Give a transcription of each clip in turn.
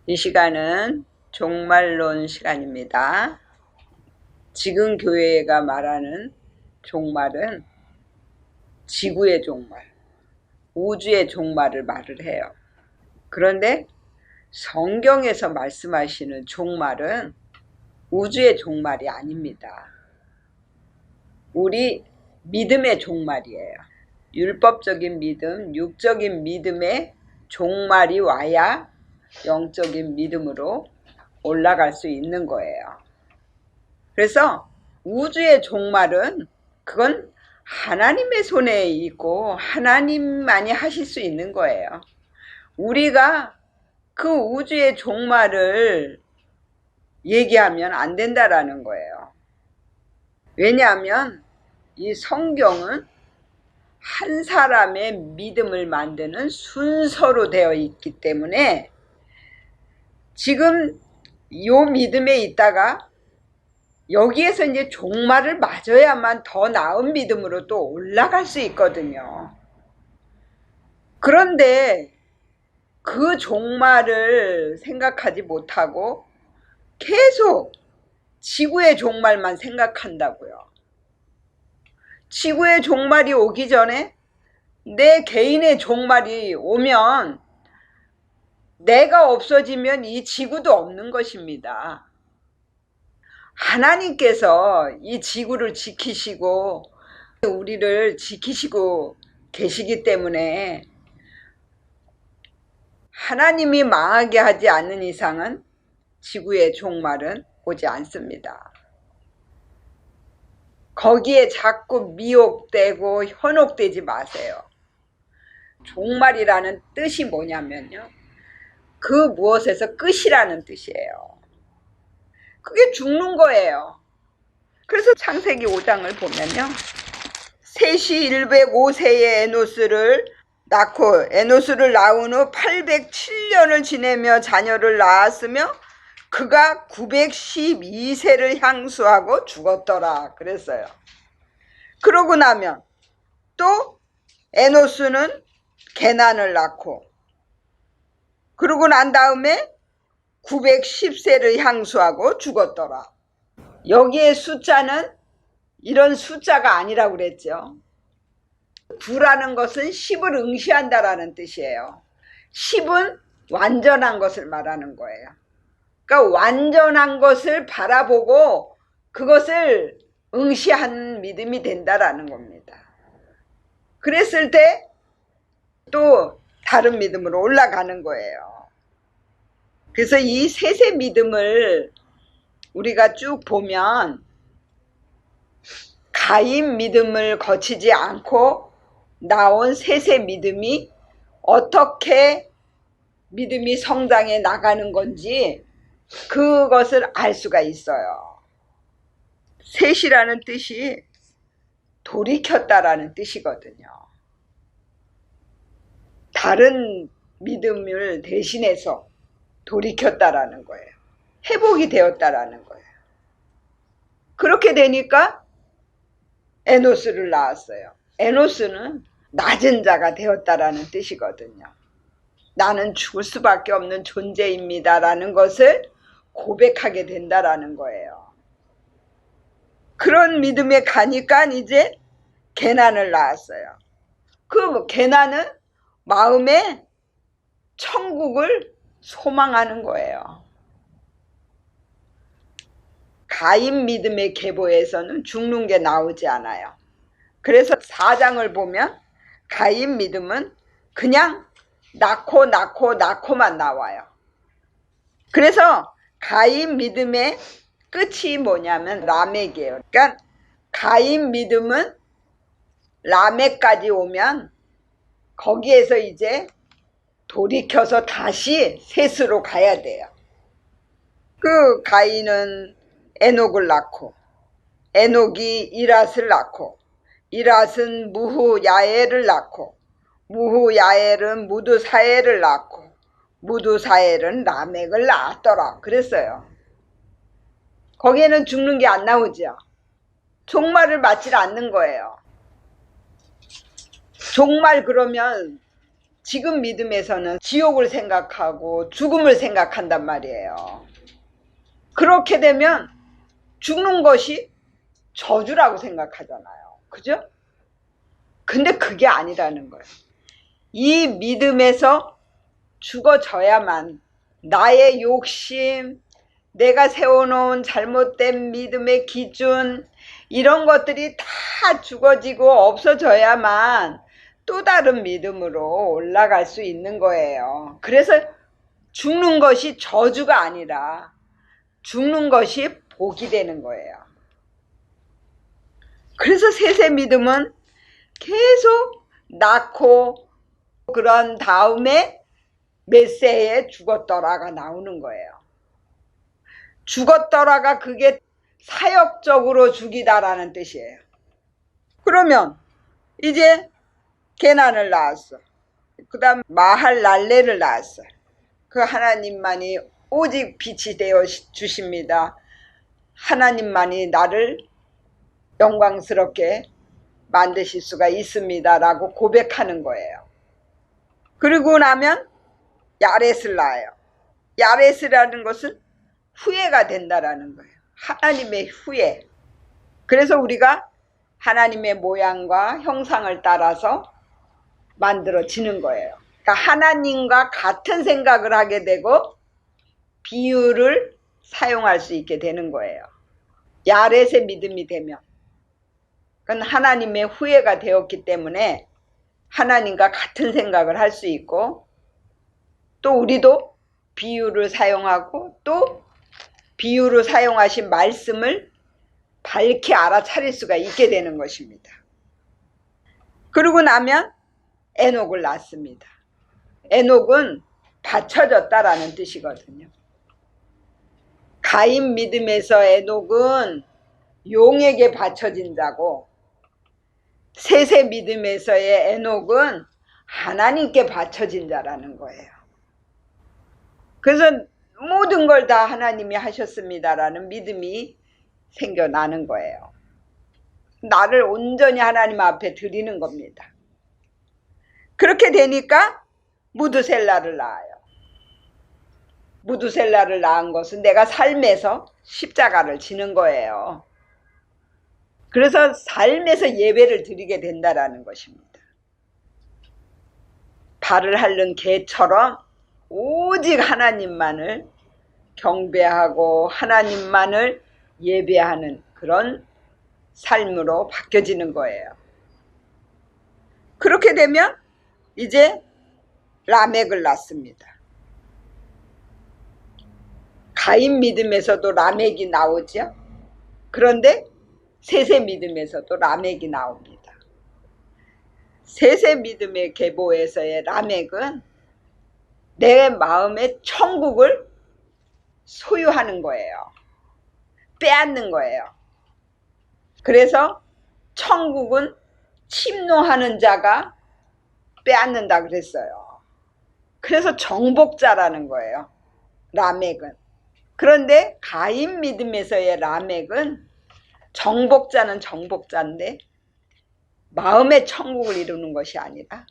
이 시간은 종말론 시간입니다. 지금 교회가 말하는 종말은 지구의 종말, 우주의 종말을 말을 해요. 그런데 성경에서 말씀하시는 종말은 우주의 종말이 아닙니다. 우리 믿음의 종말이에요. 율법적인 믿음, 육적인 믿음의 종말이 와야 영적인 믿음으로 올라갈 수 있는 거예요. 그래서 우주의 종말은 그건 하나님의 손에 있고 하나님만이 하실 수 있는 거예요. 우리가 그 우주의 종말을 얘기하면 안 된다라는 거예요. 왜냐하면 이 성경은 한 사람의 믿음을 만드는 순서로 되어 있기 때문에 지금 요 믿음에 있다가 여기에서 이제 종말을 맞아야만 더 나은 믿음으로 또 올라갈 수 있거든요. 그런데 그 종말을 생각하지 못하고 계속 지구의 종말만 생각한다고요. 지구의 종말이 오기 전에 내 개인의 종말이 오면 내가 없어지면 이 지구도 없는 것입니다. 하나님께서 이 지구를 지키시고 우리를 지키시고 계시기 때문에 하나님이 망하게 하지 않는 이상은 지구의 종말은 오지 않습니다. 거기에 자꾸 미혹되고 현혹되지 마세요. 종말이라는 뜻이 뭐냐면요, 그 무엇에서 끝이라는 뜻이에요. 그게 죽는 거예요. 그래서 창세기 5장을 보면요, 셋이 105세의 에노스를 낳고 에노스를 낳은 후 807년을 지내며 자녀를 낳았으며 그가 912세를 향수하고 죽었더라 그랬어요. 그러고 나면 또 에노스는 게난을 낳고, 그러고 난 다음에 910세를 향수하고 죽었더라. 여기에 숫자는 이런 숫자가 아니라고 그랬죠. 9라는 것은 10을 응시한다라는 뜻이에요. 10은 완전한 것을 말하는 거예요. 그러니까 완전한 것을 바라보고 그것을 응시한 믿음이 된다라는 겁니다. 그랬을 때 또 다른 믿음으로 올라가는 거예요. 그래서 이 셋의 믿음을 우리가 쭉 보면 가인 믿음을 거치지 않고 나온 셋의 믿음이 어떻게 믿음이 성장해 나가는 건지 그것을 알 수가 있어요. 셋이라는 뜻이 돌이켰다라는 뜻이거든요. 다른 믿음을 대신해서 돌이켰다라는 거예요. 회복이 되었다라는 거예요. 그렇게 되니까 에노스를 낳았어요. 에노스는 낮은 자가 되었다라는 뜻이거든요. 나는 죽을 수밖에 없는 존재입니다라는 것을 고백하게 된다라는 거예요. 그런 믿음에 가니까 이제 게난을 낳았어요. 그 게난은 마음에 천국을 소망하는 거예요. 가인 믿음의 계보에서는 죽는 게 나오지 않아요. 그래서 4장을 보면 가인 믿음은 그냥 낳고만 나와요. 그래서 가인 믿음의 끝이 뭐냐면 라멕이에요. 그러니까 가인 믿음은 라멕까지 오면 거기에서 이제 돌이켜서 다시 셋으로 가야 돼요. 그 가인은 에녹을 낳고, 에녹이 이랏을 낳고, 이랏은 무후야엘을 낳고, 무후야엘은 무드사엘을 낳고, 무드사엘은 라멕을 낳았더라 그랬어요. 거기에는 죽는 게 안 나오죠. 종말을 맞지 않는 거예요. 종말 그러면 지금 믿음에서는 지옥을 생각하고 죽음을 생각한단 말이에요. 그렇게 되면 죽는 것이 저주라고 생각하잖아요. 그죠? 근데 그게 아니라는 거예요. 이 믿음에서 죽어져야만 나의 욕심, 내가 세워놓은 잘못된 믿음의 기준, 이런 것들이 다 죽어지고 없어져야만 또 다른 믿음으로 올라갈 수 있는 거예요. 그래서 죽는 것이 저주가 아니라 죽는 것이 복이 되는 거예요. 그래서 셋의 믿음은 계속 낳고 그런 다음에 메세에 죽었더라가 나오는 거예요. 죽었더라가 그게 사역적으로 죽이다라는 뜻이에요. 그러면 이제 게난을 낳았어. 그 다음 마할랄레를 낳았어. 그 하나님만이 오직 빛이 되어 주십니다. 하나님만이 나를 영광스럽게 만드실 수가 있습니다 라고 고백하는 거예요. 그리고 나면 야렛을 낳아요. 야렛이라는 것은 후예가 된다라는 거예요. 하나님의 후예. 그래서 우리가 하나님의 모양과 형상을 따라서 만들어지는 거예요. 그러니까 하나님과 같은 생각을 하게 되고 비유를 사용할 수 있게 되는 거예요. 야렛의 믿음이 되면 그건 하나님의 후예가 되었기 때문에 하나님과 같은 생각을 할 수 있고 또 우리도 비유를 사용하고 또 비유로 사용하신 말씀을 밝게 알아차릴 수가 있게 되는 것입니다. 그러고 나면 에녹을 낳습니다. 에녹은 받쳐졌다라는 뜻이거든요. 가인 믿음에서 에녹은 용에게 받쳐진 자고 셋의 믿음에서의 에녹은 하나님께 받쳐진 자라는 거예요. 그래서 모든 걸 다 하나님이 하셨습니다라는 믿음이 생겨나는 거예요. 나를 온전히 하나님 앞에 드리는 겁니다. 그렇게 되니까 무드셀라를 낳아요. 무드셀라를 낳은 것은 내가 삶에서 십자가를 지는 거예요. 그래서 삶에서 예배를 드리게 된다라는 것입니다. 발을 핥는 개처럼 오직 하나님만을 경배하고 하나님만을 예배하는 그런 삶으로 바뀌어지는 거예요. 그렇게 되면 이제 라멕을 낳습니다. 가인 믿음에서도 라멕이 나오죠. 그런데 셋의 믿음에서도 라멕이 나옵니다. 셋의 믿음의 계보에서의 라멕은 내 마음의 천국을 소유하는 거예요. 빼앗는 거예요. 그래서 천국은 침노하는 자가 빼앗는다 그랬어요. 그래서 정복자라는 거예요. 라멕은. 그런데 가인 믿음에서의 라멕은 정복자는 정복자인데 마음의 천국을 이루는 것이 아니라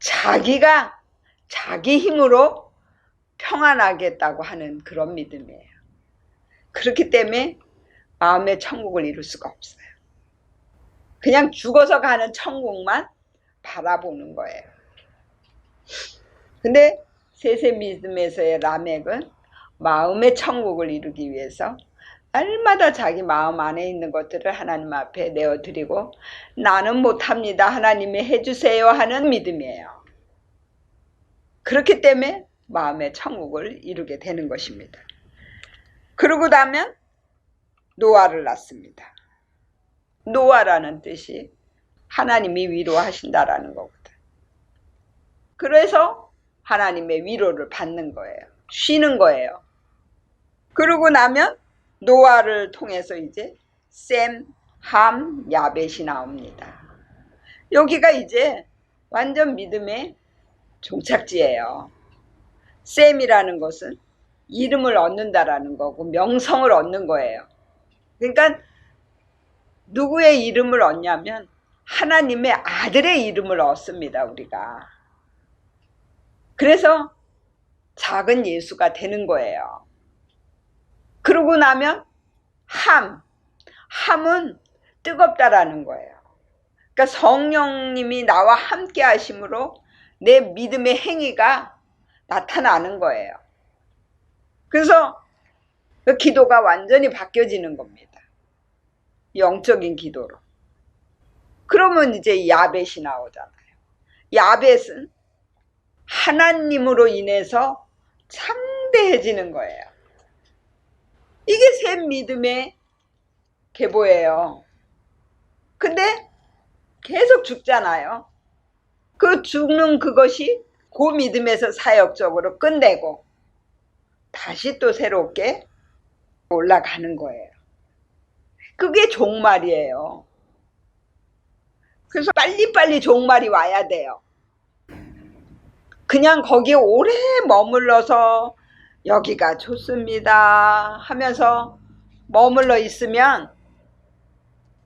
자기가 자기 힘으로 평안하겠다고 하는 그런 믿음이에요. 그렇기 때문에 마음의 천국을 이룰 수가 없어요. 그냥 죽어서 가는 천국만 바라보는 거예요. 근데 셋의 믿음에서의 라멕은 마음의 천국을 이루기 위해서 날마다 자기 마음 안에 있는 것들을 하나님 앞에 내어드리고 나는 못합니다. 하나님이 해주세요 하는 믿음이에요. 그렇기 때문에 마음의 천국을 이루게 되는 것입니다. 그러고 나면 노아를 낳습니다. 노아라는 뜻이 하나님이 위로하신다라는 거거든. 그래서 하나님의 위로를 받는 거예요. 쉬는 거예요. 그러고 나면 노아를 통해서 이제 셈, 함, 야벳이 나옵니다. 여기가 이제 완전 믿음의 종착지예요. 셈이라는 것은 이름을 얻는다라는 거고 명성을 얻는 거예요. 그러니까 누구의 이름을 얻냐면 하나님의 아들의 이름을 얻습니다. 우리가. 그래서 작은 예수가 되는 거예요. 그러고 나면 함은 뜨겁다라는 거예요. 그러니까 성령님이 나와 함께 하심으로 내 믿음의 행위가 나타나는 거예요. 그래서 그 기도가 완전히 바뀌어지는 겁니다. 영적인 기도로. 그러면 이제 야벳이 나오잖아요. 야벳은 하나님으로 인해서 참대해지는 거예요. 이게 새 믿음의 계보예요. 근데 계속 죽잖아요. 그 죽는 그것이 그 믿음에서 사역적으로 끝내고 다시 또 새롭게 올라가는 거예요. 그게 종말이에요. 그래서 빨리빨리 종말이 와야 돼요. 그냥 거기에 오래 머물러서 여기가 좋습니다 하면서 머물러 있으면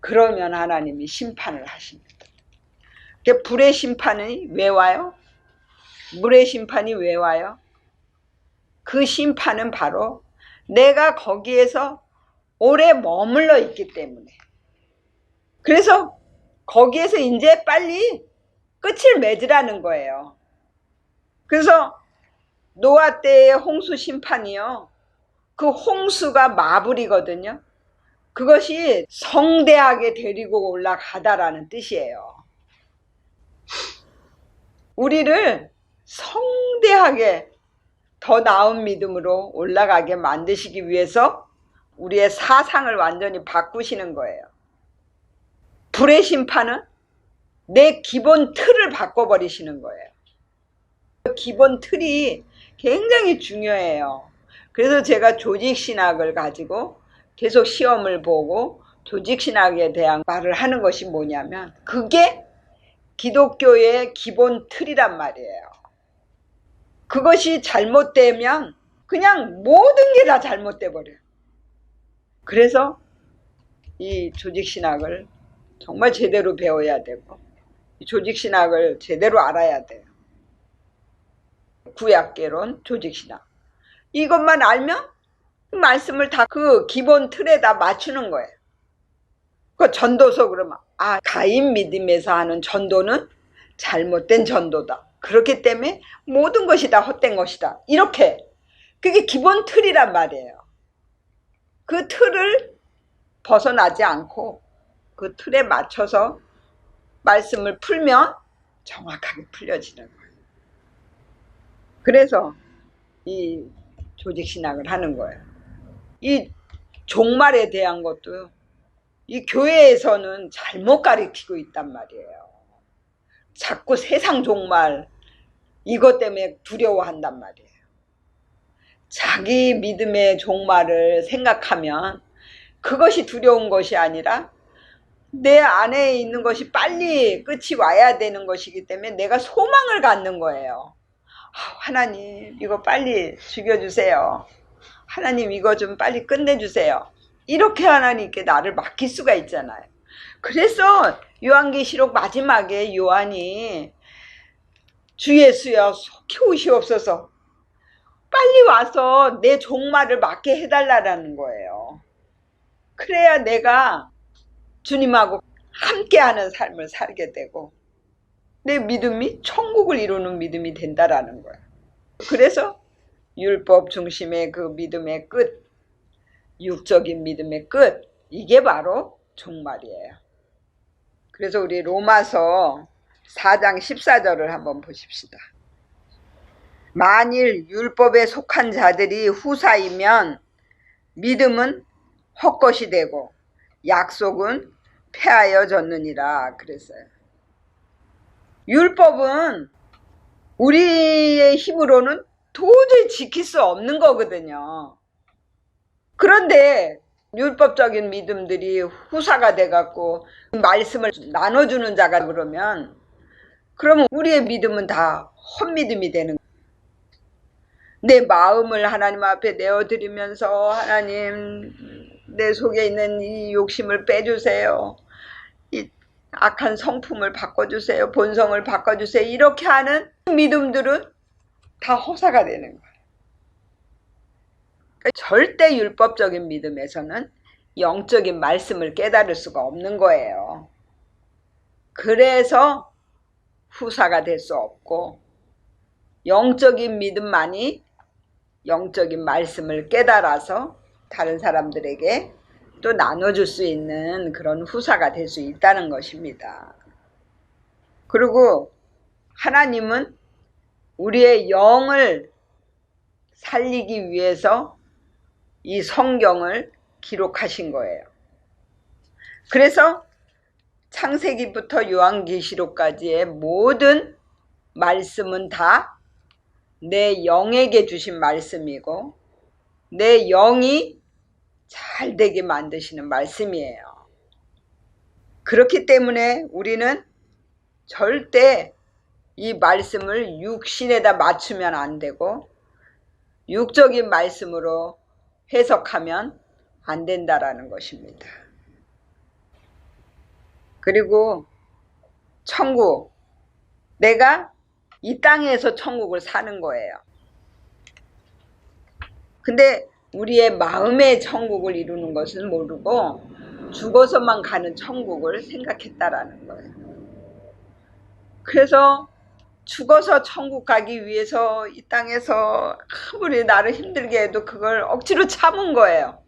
그러면 하나님이 심판을 하십니다. 불의 심판이 왜 와요? 물의 심판이 왜 와요? 그 심판은 바로 내가 거기에서 오래 머물러 있기 때문에. 그래서 거기에서 이제 빨리 끝을 맺으라는 거예요. 그래서 노아 때의 홍수 심판이요. 그 홍수가 마블이거든요. 그것이 성대하게 데리고 올라가다라는 뜻이에요. 우리를 성대하게 더 나은 믿음으로 올라가게 만드시기 위해서 우리의 사상을 완전히 바꾸시는 거예요. 불의 심판은 내 기본 틀을 바꿔버리시는 거예요. 기본 틀이 굉장히 중요해요. 그래서 제가 조직신학을 가지고 계속 시험을 보고 조직신학에 대한 말을 하는 것이 뭐냐면 그게 기독교의 기본 틀이란 말이에요. 그것이 잘못되면 그냥 모든 게 다 잘못돼 버려요. 그래서 이 조직신학을 정말 제대로 배워야 되고 이 조직신학을 제대로 알아야 돼요. 구약개론, 조직신학. 이것만 알면 말씀을 다 그 기본 틀에다 맞추는 거예요. 그 전도서 그러면 가인 믿음에서 하는 전도는 잘못된 전도다. 그렇기 때문에 모든 것이 다 헛된 것이다. 이렇게 그게 기본 틀이란 말이에요. 그 틀을 벗어나지 않고 그 틀에 맞춰서 말씀을 풀면 정확하게 풀려지는 거예요. 그래서 이 조직신학을 하는 거예요. 이 종말에 대한 것도 이 교회에서는 잘못 가르치고 있단 말이에요. 자꾸 세상 종말 이것 때문에 두려워한단 말이에요. 자기 믿음의 종말을 생각하면 그것이 두려운 것이 아니라 내 안에 있는 것이 빨리 끝이 와야 되는 것이기 때문에 내가 소망을 갖는 거예요. 하나님 이거 빨리 죽여주세요. 하나님 이거 좀 빨리 끝내주세요. 이렇게 하나님께 나를 맡길 수가 있잖아요. 그래서 요한계시록 마지막에 요한이 주 예수여 속히 오시옵소서 빨리 와서 내 종말을 맡게 해달라는 거예요. 그래야 내가 주님하고 함께하는 삶을 살게 되고 내 믿음이 천국을 이루는 믿음이 된다라는 거예요. 그래서 율법 중심의 그 믿음의 끝, 육적인 믿음의 끝, 이게 바로 종말이에요. 그래서 우리 로마서 4장 14절을 한번 보십시다. 만일 율법에 속한 자들이 후사이면 믿음은 헛것이 되고 약속은 폐하여졌느니라 그랬어요. 율법은 우리의 힘으로는 도저히 지킬 수 없는 거거든요. 그런데 율법적인 믿음들이 후사가 돼갖고 말씀을 나눠주는 자가 그러면 우리의 믿음은 다 헛믿음이 되는 거예요. 내 마음을 하나님 앞에 내어드리면서 하나님 내 속에 있는 이 욕심을 빼주세요. 이 악한 성품을 바꿔주세요. 본성을 바꿔주세요. 이렇게 하는 믿음들은 다 허사가 되는 거예요. 그러니까 절대 율법적인 믿음에서는 영적인 말씀을 깨달을 수가 없는 거예요. 그래서 후사가 될 수 없고, 영적인 믿음만이 영적인 말씀을 깨달아서 다른 사람들에게 또 나눠줄 수 있는 그런 후사가 될 수 있다는 것입니다. 그리고 하나님은 우리의 영을 살리기 위해서 이 성경을 기록하신 거예요. 그래서 창세기부터 요한계시록까지의 모든 말씀은 다 내 영에게 주신 말씀이고, 내 영이 잘 되게 만드시는 말씀이에요. 그렇기 때문에 우리는 절대 이 말씀을 육신에다 맞추면 안 되고, 육적인 말씀으로 해석하면 안 된다라는 것입니다. 그리고 천국, 내가 이 땅에서 천국을 사는 거예요. 근데 우리의 마음의 천국을 이루는 것은 모르고 죽어서만 가는 천국을 생각했다라는 거예요. 그래서 죽어서 천국 가기 위해서 이 땅에서 아무리 나를 힘들게 해도 그걸 억지로 참은 거예요.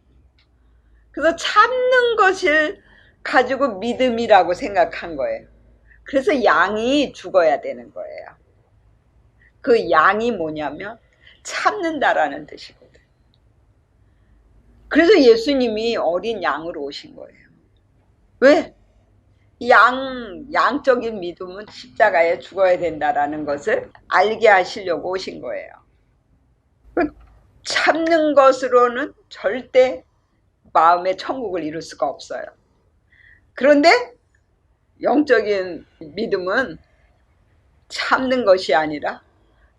그래서 참는 것을 가지고 믿음이라고 생각한 거예요. 그래서 양이 죽어야 되는 거예요. 그 양이 뭐냐면 참는다라는 뜻이거든. 그래서 예수님이 어린 양으로 오신 거예요. 왜? 양적인 믿음은 십자가에 죽어야 된다라는 것을 알게 하시려고 오신 거예요. 참는 것으로는 절대 마음의 천국을 이룰 수가 없어요. 그런데 영적인 믿음은 참는 것이 아니라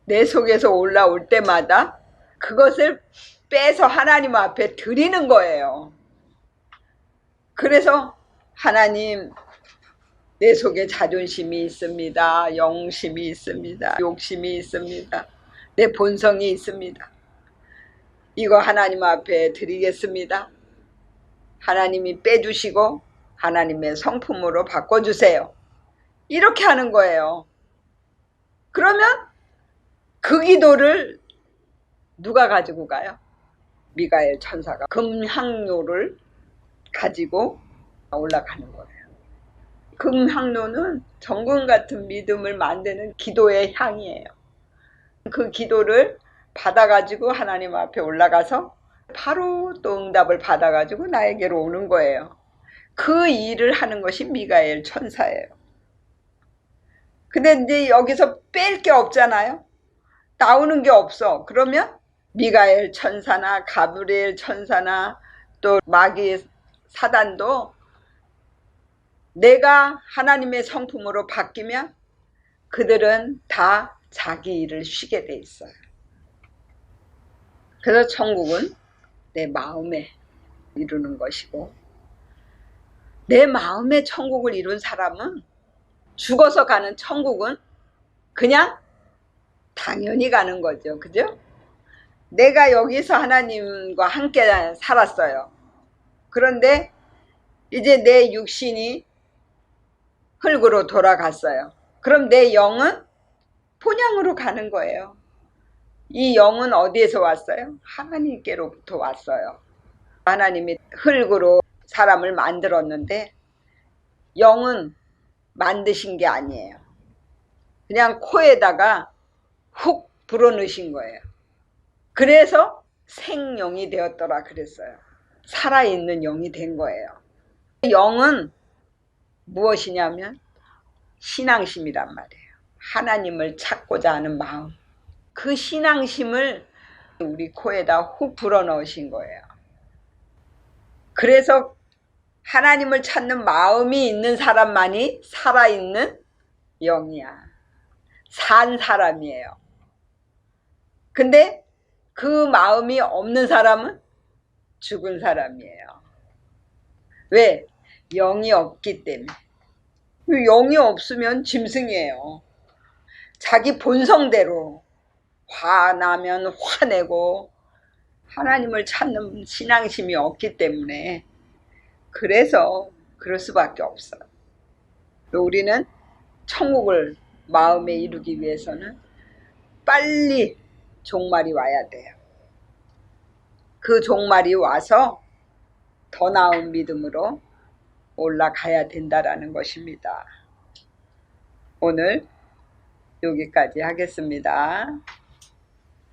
내 속에서 올라올 때마다 그것을 빼서 하나님 앞에 드리는 거예요. 그래서 하나님, 내 속에 자존심이 있습니다. 영심이 있습니다. 욕심이 있습니다. 내 본성이 있습니다. 이거 하나님 앞에 드리겠습니다. 하나님이 빼주시고 하나님의 성품으로 바꿔주세요. 이렇게 하는 거예요. 그러면 그 기도를 누가 가지고 가요? 미가엘 천사가 금향로를 가지고 올라가는 거예요. 금향로는 정금 같은 믿음을 만드는 기도의 향이에요. 그 기도를 받아가지고 하나님 앞에 올라가서 바로 또 응답을 받아가지고 나에게로 오는 거예요. 그 일을 하는 것이 미가엘 천사예요. 근데 이제 여기서 뺄 게 없잖아요. 나오는 게 없어. 그러면 미가엘 천사나 가브리엘 천사나 또 마귀 사단도 내가 하나님의 성품으로 바뀌면 그들은 다 자기 일을 쉬게 돼 있어요. 그래서 천국은 내 마음에 이루는 것이고, 내 마음의 천국을 이룬 사람은 죽어서 가는 천국은 그냥 당연히 가는 거죠. 그죠? 내가 여기서 하나님과 함께 살았어요. 그런데 이제 내 육신이 흙으로 돌아갔어요. 그럼 내 영은 본향으로 가는 거예요. 이 영은 어디에서 왔어요? 하나님께로부터 왔어요. 하나님이 흙으로 사람을 만들었는데 영은 만드신 게 아니에요. 그냥 코에다가 훅 불어넣으신 거예요. 그래서 생영이 되었더라 그랬어요. 살아있는 영이 된 거예요. 영은 무엇이냐면 신앙심이란 말이에요. 하나님을 찾고자 하는 마음. 그 신앙심을 우리 코에다 훅 불어넣으신 거예요. 그래서 하나님을 찾는 마음이 있는 사람만이 살아있는 영이야. 산 사람이에요. 근데 그 마음이 없는 사람은 죽은 사람이에요. 왜? 영이 없기 때문에. 영이 없으면 짐승이에요. 자기 본성대로 화나면 화내고 하나님을 찾는 신앙심이 없기 때문에 그래서 그럴 수밖에 없어요. 우리는 천국을 마음에 이루기 위해서는 빨리 종말이 와야 돼요. 그 종말이 와서 더 나은 믿음으로 올라가야 된다라는 것입니다. 오늘 여기까지 하겠습니다.